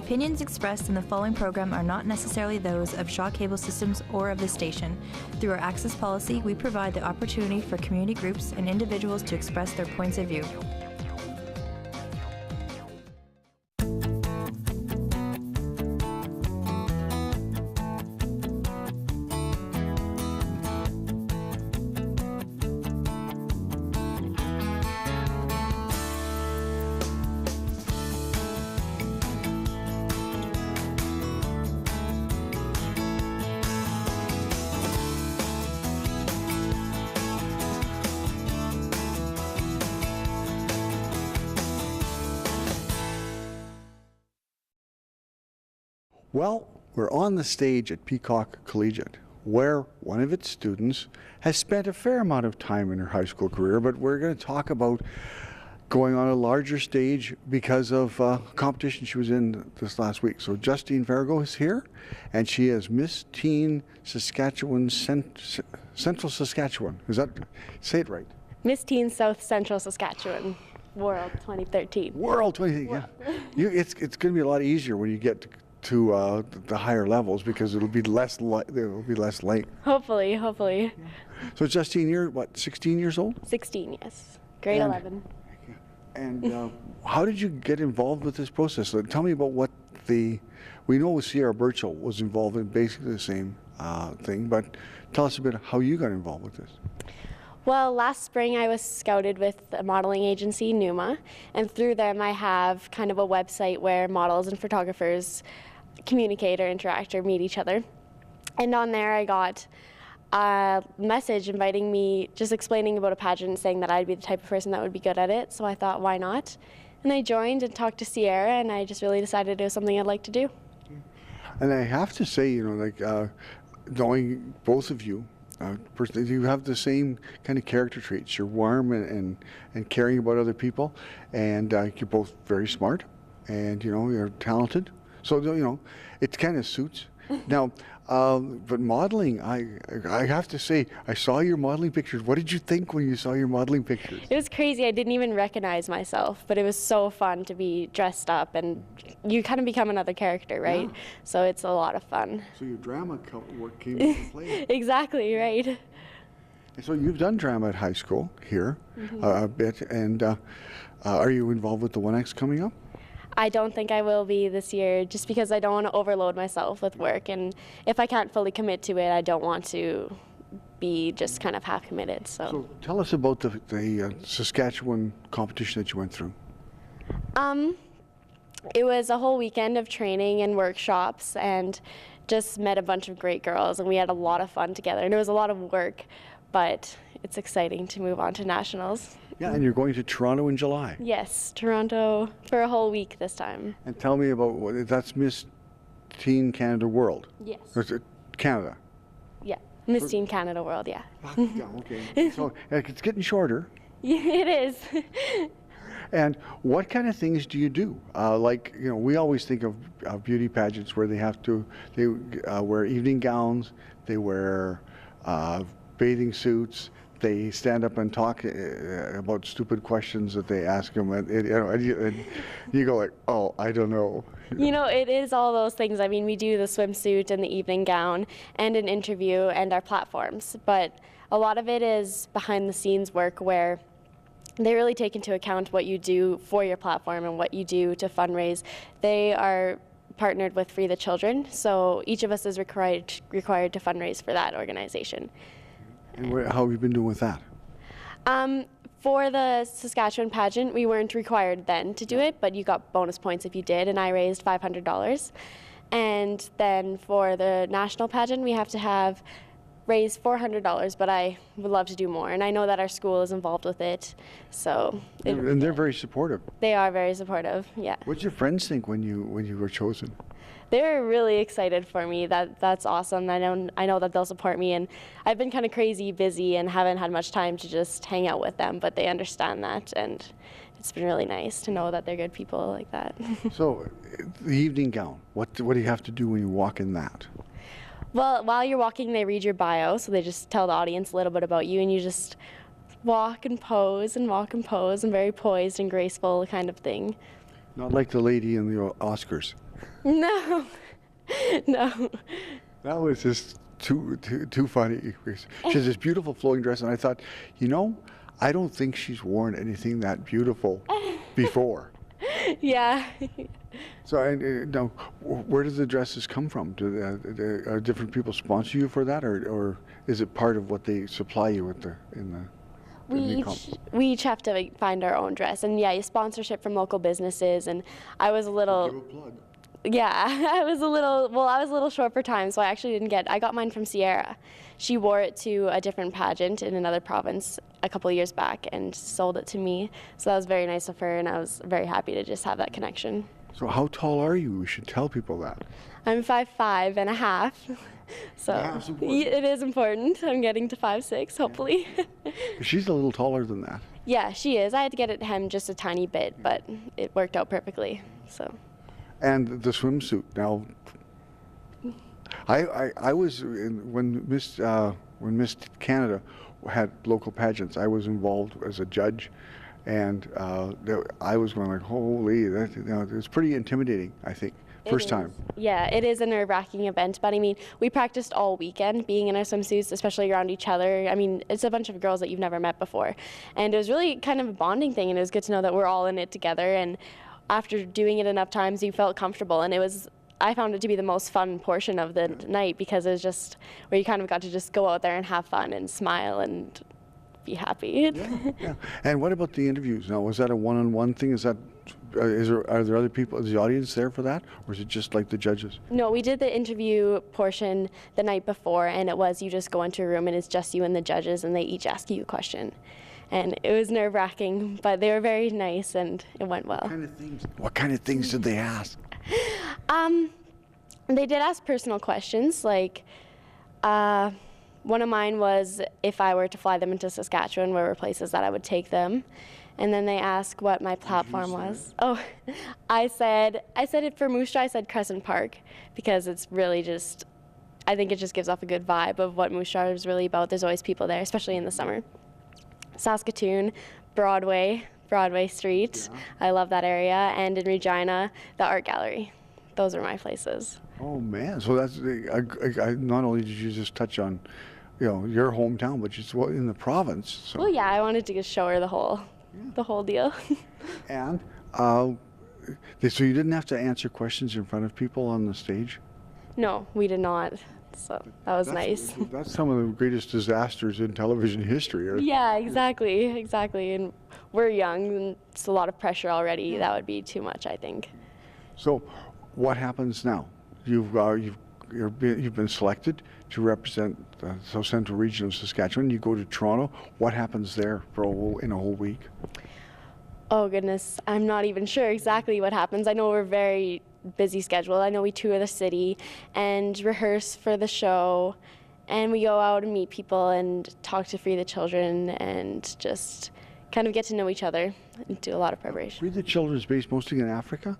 opinions expressed in the following program are not necessarily those of Shaw Cable Systems or of the station. Through our access policy, we provide the opportunity for community groups and individuals to express their points of view. Well, we're on the stage at Peacock Collegiate, where one of its students has spent a fair amount of time in her high school career, but we're going to talk about going on a larger stage because of competition she was in this last week. So Justine Farago is here, and she is Miss Teen Saskatchewan, Central Saskatchewan. Is that, say it right? Miss Teen South Central Saskatchewan, World 2013. World 2013, yeah. It's going to be a lot easier when you get to the higher levels because it'll be less length. Hopefully. Yeah. So Justine, you're what, 16 years old? 16, yes. Grade 11. And how did you get involved with this process? Tell me about what we know Sierra Burchell was involved in basically the same thing, but tell us a bit how you got involved with this. Well, last spring I was scouted with a modeling agency, Numa, and through them I have kind of a website where models and photographers communicate or interact or meet each other. And on there I got a message inviting me, just explaining about a pageant, saying that I'd be the type of person that would be good at it, so I thought, why not? And I joined and talked to Sierra, and I just really decided it was something I'd like to do. And I have to say, knowing both of you, personally, you have the same kind of character traits. You're warm and caring about other people, and you're both very smart, and you're talented. So it kind of suits. Now, but modeling, I have to say, I saw your modeling pictures. What did you think when you saw your modeling pictures? It was crazy. I didn't even recognize myself, but it was so fun to be dressed up, and you kind of become another character, right? Yeah. So it's a lot of fun. So your drama work came into play. Exactly, right. And so you've done drama at high school here a bit, and are you involved with the 1X coming up? I don't think I will be this year, just because I don't want to overload myself with work, and if I can't fully commit to it, I don't want to be just kind of half committed. So tell us about the Saskatchewan competition that you went through. It was a whole weekend of training and workshops, and just met a bunch of great girls, and we had a lot of fun together, and it was a lot of work, but it's exciting to move on to nationals. Yeah, and you're going to Toronto in July. Yes, Toronto for a whole week this time. And tell me about that's Miss Teen Canada World. Yes. Or is it Canada? Yeah, Miss Teen Canada World, yeah. Yeah, okay. So it's getting shorter. Yeah, it is. And what kind of things do you do? We always think of beauty pageants where they wear evening gowns, they wear bathing suits, they stand up and talk about stupid questions that they ask them, and you go like, oh, I don't know. It is all those things. I mean, we do the swimsuit and the evening gown and an interview and our platforms, but a lot of it is behind the scenes work where they really take into account what you do for your platform and what you do to fundraise. They are partnered with Free the Children, so each of us is required to fundraise for that organization. And how have you been doing with that? For the Saskatchewan pageant, we weren't required then to do it, but you got bonus points if you did, and I raised $500. And then for the national pageant, we have to raise $400, but I would love to do more, and I know that our school is involved with it, so. And they're very supportive. They are very supportive, yeah. What did your friends think when you were chosen? They were really excited for me. That's awesome. I know that they'll support me, and I've been kind of crazy busy and haven't had much time to just hang out with them, but they understand that, and it's been really nice to know that they're good people like that. So, the evening gown, what do you have to do when you walk in that? Well, while you're walking, they read your bio, so they just tell the audience a little bit about you, and you just walk and pose and very poised and graceful kind of thing. Not like the lady in the Oscars. No, no. That was just too funny. She has this beautiful flowing dress, and I thought, you know, I don't think she's worn anything that beautiful before. Yeah. So, now, where do the dresses come from? Do different people sponsor you for that, or is it part of what they supply you with We each have to like, find our own dress, and yeah, sponsorship from local businesses. And I was a little. Give a plug. Yeah, I was a little short for time, so I actually didn't I got mine from Sierra. She wore it to a different pageant in another province a couple of years back and sold it to me. So that was very nice of her, and I was very happy to just have that connection. So how tall are you? We should tell people that. I'm 5'5" and a half. So That's important. it is important. I'm getting to 5'6", hopefully. She's a little taller than that. Yeah, she is. I had to get it hemmed just a tiny bit, but it worked out perfectly. So. And the swimsuit. Now, I was when Miss Canada had local pageants. I was involved as a judge, and I was going like, holy, it's pretty intimidating. I think first time. Yeah, it is a nerve-wracking event, but I mean, we practiced all weekend being in our swimsuits, especially around each other. I mean, it's a bunch of girls that you've never met before, and it was really kind of a bonding thing, and it was good to know that we're all in it together. And after doing it enough times, you felt comfortable, and I found it to be the most fun portion of the night, because it was just where you kind of got to just go out there and have fun and smile and be happy. Yeah. And what about the interviews? Now, was that a one-on-one thing? Are there other people, is the audience there for that, or is it just like the judges? No, we did the interview portion the night before, and it was you just go into a room and it's just you and the judges, and they each ask you a question. And it was nerve-wracking, but they were very nice, and it went well. What kind of things did they ask? They did ask personal questions, like one of mine was if I were to fly them into Saskatchewan, where were places that I would take them. And then they asked what my platform was. Oh, I said it for Moose Jaw, I said Crescent Park, because it's really just, I think it just gives off a good vibe of what Moose Jaw is really about. There's always people there, especially in the summer. Saskatoon, Broadway Street. Yeah. I love that area. And in Regina, the art gallery. Those are my places. Oh man! So that's not only did you just touch on, your hometown, but just in the province. So. Well, yeah, I wanted to just show her the whole deal. And so you didn't have to answer questions in front of people on the stage? No, we did not. So that was nice. That's some of the greatest disasters in television history. Right? Yeah, exactly. And we're young, and it's a lot of pressure already. That would be too much, I think. So, what happens now? You've been selected to represent the South Central region of Saskatchewan. You go to Toronto. What happens there in a whole week? Oh goodness, I'm not even sure exactly what happens. I know we're very busy schedule. I know we tour the city and rehearse for the show, and we go out and meet people and talk to Free the Children and just kind of get to know each other and do a lot of preparation. Free the Children is based mostly in Africa?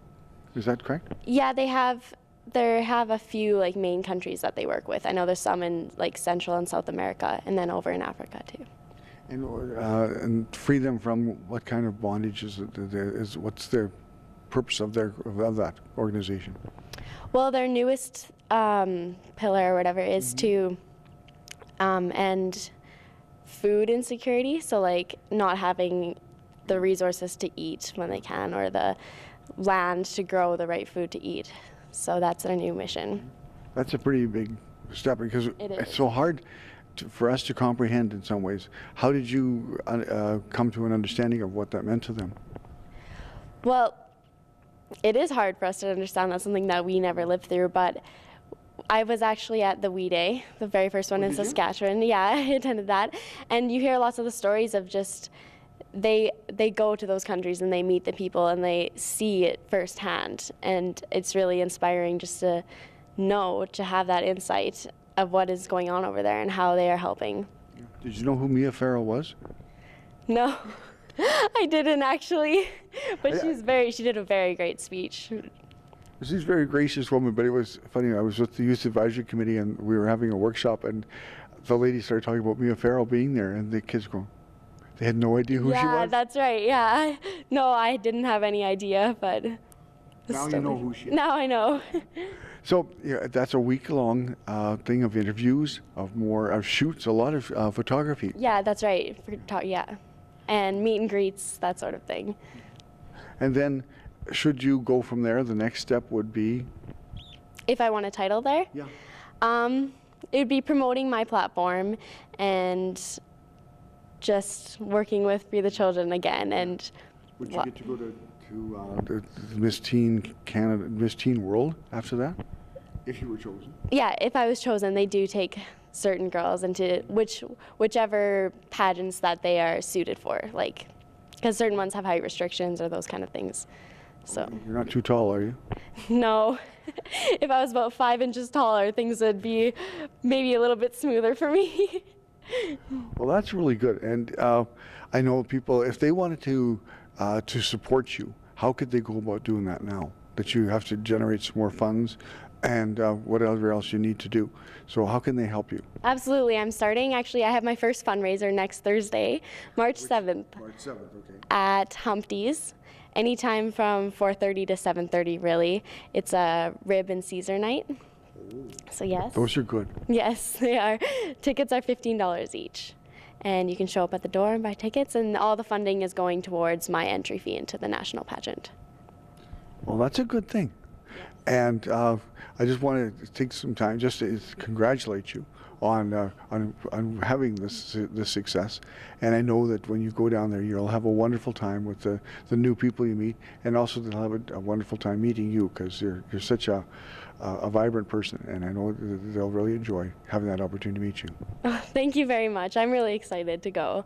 Is that correct? Yeah, they have a few like main countries that they work with. I know there's some in like Central and South America, and then over in Africa too. And free them from what kind of bondage what's their purpose of that organization? Well, their newest pillar or whatever is to end food insecurity. So like not having the resources to eat when they can, or the land to grow the right food to eat. So that's their new mission. That's a pretty big step, because it's so hard for us to comprehend in some ways. How did you come to an understanding of what that meant to them? Well, it is hard for us to understand. That's something that we never lived through, but I was actually at the Wee Day, the very first one in Saskatchewan. Yeah, I attended that. And you hear lots of the stories of just, they go to those countries and they meet the people and they see it firsthand. And it's really inspiring just to know, to have that insight of what is going on over there and how they are helping. Did you know who Mia Farrow was? No. I didn't actually, but she did a very great speech. She's a very gracious woman, but it was funny. I was with the Youth Advisory Committee and we were having a workshop, and the lady started talking about Mia Farrow being there, and the kids they had no idea who she was. Yeah, that's right. Yeah, no, I didn't have any idea, but Now you know who she is. Now I know. So yeah, that's a week-long thing of interviews, of shoots, a lot of photography. Yeah, that's right. Yeah, and meet and greets, that sort of thing. And then, should you go from there, the next step would be? If I want a title there? Yeah. It would be promoting my platform and just working with Free the Children again. And would you get to go to the Miss Teen Canada, Miss Teen World after that, if you were chosen? Yeah, if I was chosen, they do take certain girls into whichever pageants that they are suited for, like, because certain ones have height restrictions or those kind of things. So. You're not too tall, are you? No. If I was about 5 inches taller, things would be maybe a little bit smoother for me. Well, that's really good. And I know people, if they wanted to support you, how could they go about doing that now? That you have to generate some more funds and whatever else you need to do. So how can they help you? Absolutely. I'm starting, actually, I have my first fundraiser next Thursday, March 7th. March 7th, okay. At Humpty's. Anytime from 4:30 to 7:30, really. It's a rib and Caesar night. So yes. Those are good. Yes, they are. Tickets are $15 each. And you can show up at the door and buy tickets, and all the funding is going towards my entry fee into the national pageant. Well, that's a good thing. And I just want to take some time just to congratulate you on having this success. And I know that when you go down there, you'll have a wonderful time with the new people you meet, and also they'll have a wonderful time meeting you, because you're such a vibrant person, and I know that they'll really enjoy having that opportunity to meet you. Oh, thank you very much. I'm really excited to go.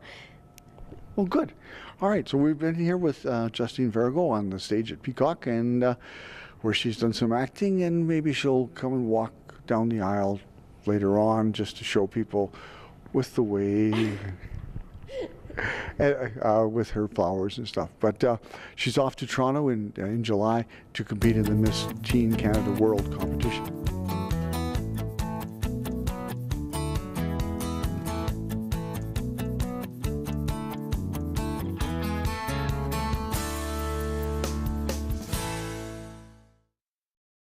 Well, good. All right, so we've been here with Justine Farago on the stage at Peacock, and where she's done some acting, and maybe she'll come and walk down the aisle later on just to show people with the wave, with her flowers and stuff. But she's off to Toronto in July to compete in the Miss Teen Canada World competition.